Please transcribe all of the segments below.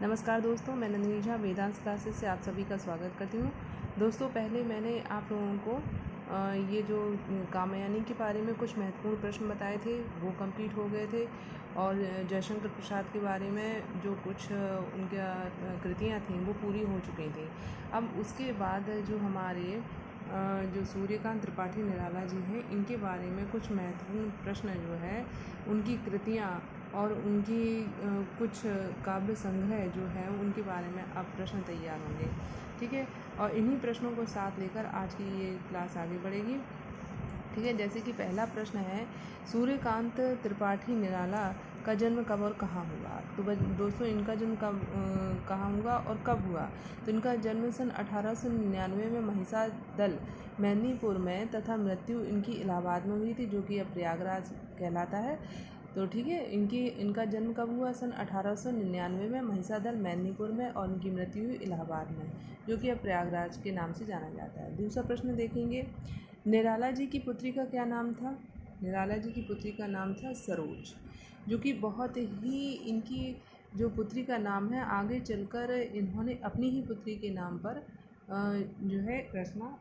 नमस्कार दोस्तों, मैं नंदिनी झा वेदांत क्लासेस से आप सभी का स्वागत करती हूँ। दोस्तों, पहले मैंने आप लोगों को ये जो कामयानी के बारे में कुछ महत्वपूर्ण प्रश्न बताए थे वो कंप्लीट हो गए थे, और जयशंकर प्रसाद के बारे में जो कुछ उनकी कृतियाँ थीं वो पूरी हो चुकी थी। अब उसके बाद जो हमारे जो सूर्यकांत त्रिपाठी निराला जी हैं, इनके बारे में कुछ महत्वपूर्ण प्रश्न जो है उनकी कृतियाँ और उनकी कुछ काव्य संग्रह जो है उनके बारे में अब प्रश्न तैयार होंगे, ठीक है। और इन्हीं प्रश्नों को साथ लेकर आज की ये क्लास आगे बढ़ेगी, ठीक है। जैसे कि पहला प्रश्न है, सूर्यकांत त्रिपाठी निराला का जन्म कब और कहाँ हुआ। तो दोस्तों, इनका जन्म कब कहाँ हुआ और कब हुआ। तो इनका जन्म सन 1899 में महिषादल मैदनीपुर में तथा मृत्यु इनकी इलाहाबाद में हुई थी, जो कि अब प्रयागराज कहलाता है। तो ठीक है, इनका जन्म कब हुआ, सन 1899 में महिषादल मैदनीपुर में, और इनकी मृत्यु हुई इलाहाबाद में, जो कि अब प्रयागराज के नाम से जाना जाता है। दूसरा प्रश्न देखेंगे, निराला जी की पुत्री का क्या नाम था। निराला जी की पुत्री का नाम था सरोज, जो कि बहुत ही इनकी जो पुत्री का नाम है, आगे चलकर इन्होंने अपनी ही पुत्री के नाम पर जो है रचना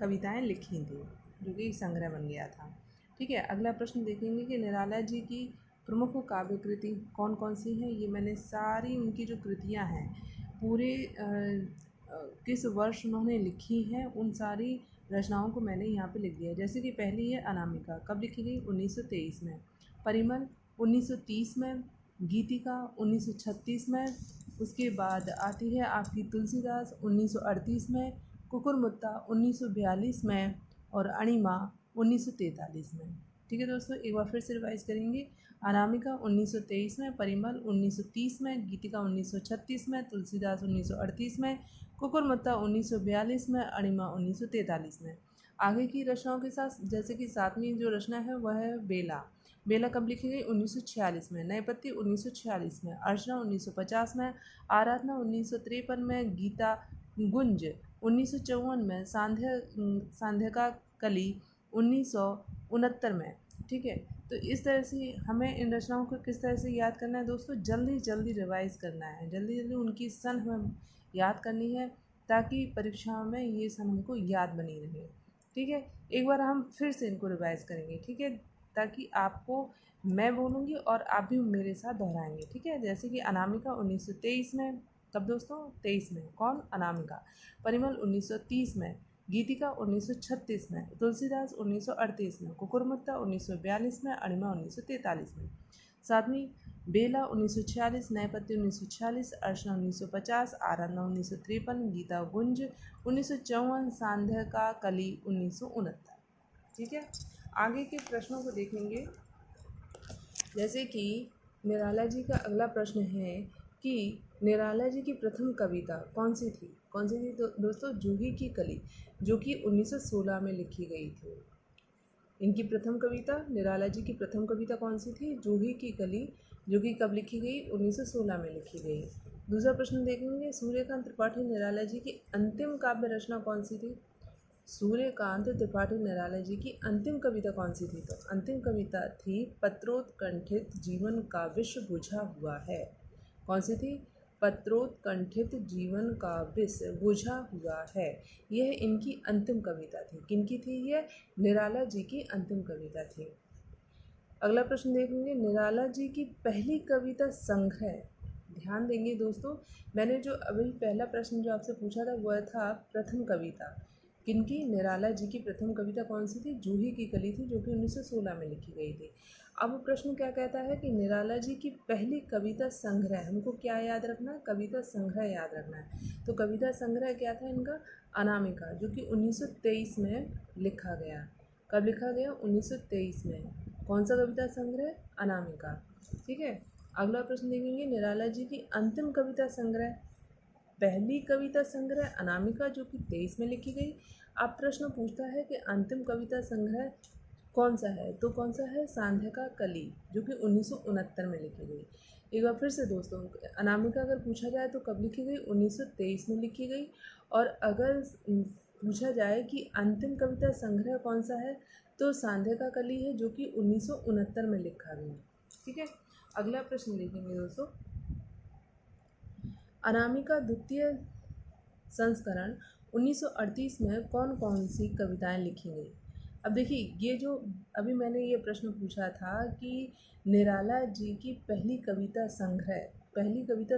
कविताएं लिखी थी, जो कि संग्रह बन गया था, ठीक है। अगला प्रश्न देखेंगे कि निराला जी की प्रमुख काव्य कृति कौन कौन सी हैं। ये मैंने सारी उनकी जो कृतियां हैं पूरे किस वर्ष उन्होंने लिखी हैं उन सारी रचनाओं को मैंने यहाँ पे लिख दिया। जैसे कि पहली है अनामिका, कब लिखी गई, 1923 में। परिमल 1930 में। गीतिका 1936 में। उसके बाद आती है आपकी तुलसीदास 1938 में। कुकुरमुत्ता 1942 में। और अणिमा 1943 में, ठीक है दोस्तों। एक बार फिर से रिवाइज करेंगे। अनामिका 1923 में, परिमल 1930 में, गीतिका 1936 में, तुलसीदास 1938 में, कुकुरमुत्ता 1942 में, अणिमा 1943 में। आगे की रचनाओं के साथ, जैसे कि सातवीं जो रचना है वह है बेला। बेला कब लिखी गई, 1946 में। नयपत्ती 1946 में। अर्चना 1950 में। आराधना 1953 में। गीता गुंज 1954 में। सांध्य का कली 1969 में, ठीक है। तो इस तरह से हमें इन रचनाओं को किस तरह से याद करना है दोस्तों, जल्दी जल्दी रिवाइज करना है, जल्दी जल्दी उनकी सन हमें याद करनी है, ताकि परीक्षाओं में ये सन हमको याद बनी रहे, ठीक है। एक बार हम फिर से इनको रिवाइज करेंगे, ठीक है, ताकि आपको मैं बोलूँगी और आप भी मेरे साथ दोहराएंगे, ठीक है। जैसे कि अनामिका 1923 में, कब दोस्तों, 23 में। कौन, अनामिका। परिमल 1930 में। गीतिका 1936 में। तुलसीदास 1938 में। कुकुरमुत्ता 1942 में। अणिमा 1943 में। सातवीं बेला 1946, नयपत्ती 1946, अर्चना 1950, आराधना 1953, गीता गुंज 1954, सांध्य का कली 1969, ठीक है। आगे के प्रश्नों को देखेंगे। जैसे कि निराला जी का अगला प्रश्न है कि निराला जी की प्रथम कविता कौन सी थी। कौन सी थी तो दोस्तों, जूही की कली, जो कि 1916 में लिखी गई थी। इनकी प्रथम कविता, निराला जी की प्रथम कविता कौन सी थी, जूही की कली, जो कि कब लिखी गई, 1916 में लिखी गई। दूसरा प्रश्न देखेंगे, सूर्यकांत त्रिपाठी निराला जी की अंतिम काव्य रचना कौन सी थी। सूर्यकांत त्रिपाठी निराला जी की अंतिम कविता कौन सी थी, तो अंतिम कविता थी पत्रोत्कंठित जीवन का विष बुझा हुआ है। कौन सी थी, पत्रोत्कंठित जीवन का विष बुझा हुआ है। यह इनकी अंतिम कविता थी। किनकी थी यह, निराला जी की अंतिम कविता थी। अगला प्रश्न देखेंगे, निराला जी की पहली कविता संग्रह। ध्यान देंगे दोस्तों, मैंने जो अभी पहला प्रश्न जो आपसे पूछा था वह था प्रथम कविता किनकी, निराला जी की प्रथम कविता कौन सी थी, जूही की कली थी, जो कि 1916 में लिखी गई थी। अब प्रश्न क्या कहता है कि निराला जी की पहली कविता संग्रह, हमको क्या याद रखना है, कविता संग्रह याद रखना है। तो कविता संग्रह क्या था इनका, अनामिका, जो कि 1923 में लिखा गया। कब लिखा गया, 1923 में। कौन सा कविता संग्रह, अनामिका, ठीक है। अगला प्रश्न देखेंगे, निराला जी की अंतिम कविता संग्रह। पहली कविता संग्रह अनामिका, जो कि 23 में लिखी गई। अब प्रश्न पूछता है कि अंतिम कविता संग्रह कौन सा है, तो कौन सा है, सांध्य का कली, जो कि 1969 में लिखी गई। एक बार फिर से दोस्तों, अनामिका अगर पूछा जाए तो कब लिखी गई, 1923 में लिखी गई। और अगर पूछा जाए कि अंतिम कविता संग्रह कौन सा है, तो सांध्य का कली है, जो कि 1969 में लिखा गया, ठीक है। अगला प्रश्न देखेंगे दोस्तों, अनामिका द्वितीय संस्करण 1938 में कौन कौन सी कविताएं लिखी गई। अब देखिए, ये जो अभी मैंने ये प्रश्न पूछा था कि निराला जी की पहली कविता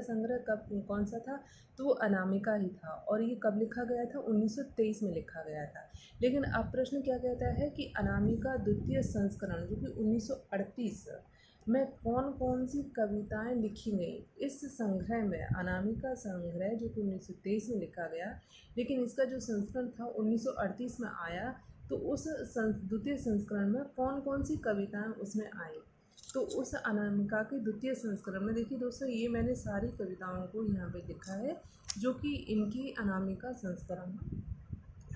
संग्रह कब कौन सा था, तो वो अनामिका ही था और ये कब लिखा गया था, 1923 में लिखा गया था। लेकिन अब प्रश्न क्या कहता है कि अनामिका द्वितीय संस्करण जो कि 1938 में कौन कौन सी कविताएं लिखी गई। इस संग्रह में, अनामिका संग्रह जो कि 1923 में लिखा गया, लेकिन इसका जो संस्करण था 1938 में आया, तो उस द्वितीय संस्करण में कौन कौन सी कविताएं उसमें आई। तो उस अनामिका के द्वितीय संस्करण में देखिए दोस्तों, ये मैंने सारी कविताओं को यहाँ पे लिखा है जो कि इनकी अनामिका संस्करण में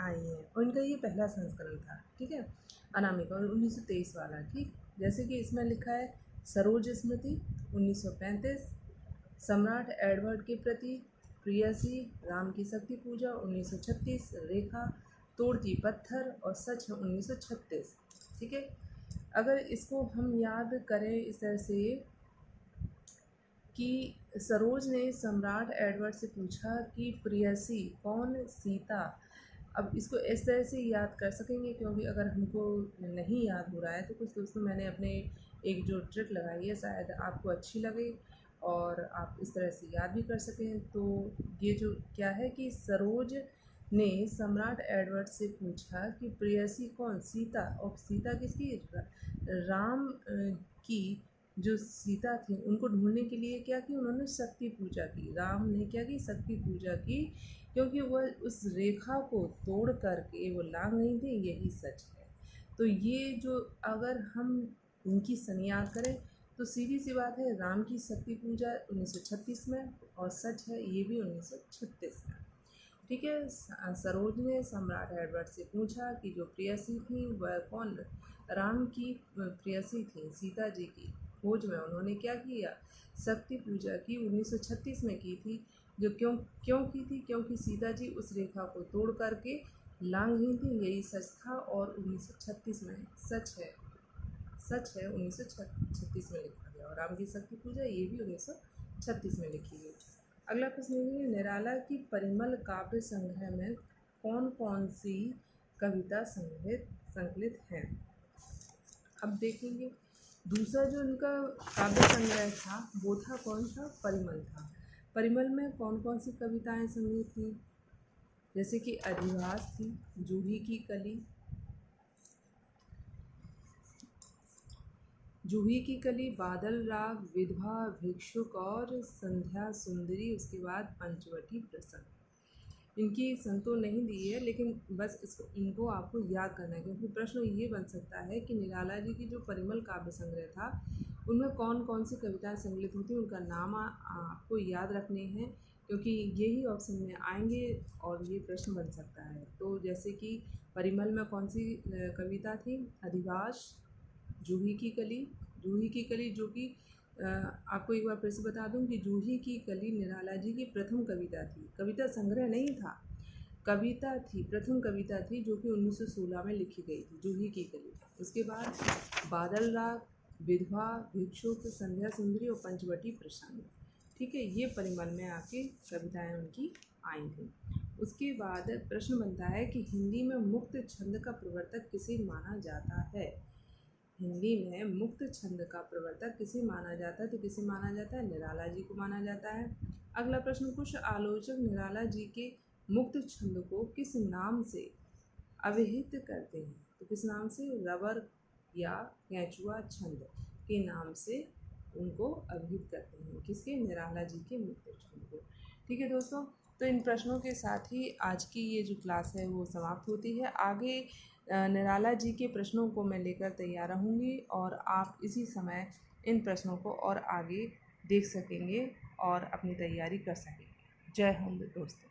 आई हैं, और इनका ये पहला संस्करण था, ठीक है, अनामिका, और 1923 वाला, ठीक। जैसे कि इसमें लिखा है सरोज स्मृति 1935, सम्राट एडवर्ड के प्रति, प्रियसी, राम की शक्ति पूजा 1936, रेखा, तोड़ती पत्थर और सच है 1936, ठीक है। अगर इसको हम याद करें इस तरह से कि सरोज ने सम्राट एडवर्ड से पूछा कि प्रियसी कौन, सीता। अब इसको इस तरह से याद कर सकेंगे, क्योंकि अगर हमको नहीं याद हो रहा है तो कुछ दोस्तों मैंने अपने एक जो ट्रिक लगाई है शायद आपको अच्छी लगे और आप इस तरह से याद भी कर सकें। तो ये जो क्या है कि सरोज ने सम्राट एडवर्ड से पूछा कि प्रेयसी कौन, सीता। और सीता किसकी, राम की जो सीता थी उनको ढूंढने के लिए क्या की, उन्होंने शक्ति पूजा की। राम ने क्या की, शक्ति पूजा की, क्योंकि वह उस रेखा को तोड़ करके वो लांग नहीं थे, यही सच है। तो ये जो अगर हम इनकी याद करें तो सीधी सी बात है, राम की शक्ति पूजा 1936 में और सच है ये भी 1936 में, ठीक है। सरोज ने सम्राट एडवर्ड से पूछा कि जो प्रेयसी थी वह कौन, राम की प्रेयसी थी, सीता जी की खोज में उन्होंने क्या किया, शक्ति पूजा की, 1936 में की थी। जो क्यों की थी, क्योंकि सीता जी उस रेखा को तोड़ करके लांग ही थी, यही सच था। और 1936 में सच है 1936 में लिखा गया, और राम की शक्ति पूजा ये भी 1936 में लिखी गई। अगला प्रश्न ये है, निराला की परिमल काव्य संग्रह में कौन कौन सी कविता संकलित हैं। अब देखेंगे दूसरा जो इनका काव्य संग्रह था वो था कौन सा, परिमल था। परिमल में कौन कौन सी कविताएं संग्रहित थी, जैसे कि अधिवास थी, जूही की कली, बादल राग, विधवा, भिक्षुक और संध्या सुंदरी, उसके बाद पंचवटी प्रसंग। इनकी संतो नहीं दी है, लेकिन बस इनको आपको याद करना है, क्योंकि प्रश्न ये बन सकता है कि निराला जी की जो परिमल काव्य संग्रह था उनमें कौन कौन सी कविताएं सम्मिलित होती हैं, उनका नाम आपको याद रखने हैं, क्योंकि यही ऑप्शन में आएंगे और ये प्रश्न बन सकता है। तो जैसे कि परिमल में कौन सी कविता थी, अधिवास, जूही की कली, जो कि आपको एक बार फिर से बता दूं कि जूही की कली निराला जी की प्रथम कविता थी, कविता संग्रह नहीं था, कविता थी, प्रथम कविता थी, जो कि 1916 में लिखी गई थी, जूही की कली। उसके बाद बादल राग, विधवा, भिक्षुक, संध्या सुंदरी और पंचवटी प्रसंग, ठीक है, ये परिमल में आके कविताएं उनकी आई थी। उसके बाद प्रश्न बनता है कि हिंदी में मुक्त छंद का प्रवर्तक किसे माना जाता है। हिंदी में मुक्त छंद का प्रवर्तक किसे माना जाता है, तो किसे माना जाता है, निराला जी को माना जाता है। अगला प्रश्न, कुछ आलोचक निराला जी के मुक्त छंद को किस नाम से अभिहित करते हैं, तो किस नाम से, रबर या कैचुआ छंद के नाम से उनको अभिहित करते हैं, किसके, निराला जी के मुक्त छंद को, ठीक है दोस्तों। तो इन प्रश्नों के साथ ही आज की ये जो क्लास है वो समाप्त होती है। आगे निराला जी के प्रश्नों को मैं लेकर तैयार रहूँगी और आप इसी समय इन प्रश्नों को और आगे देख सकेंगे और अपनी तैयारी कर सकेंगे। जय हिंद दोस्तों।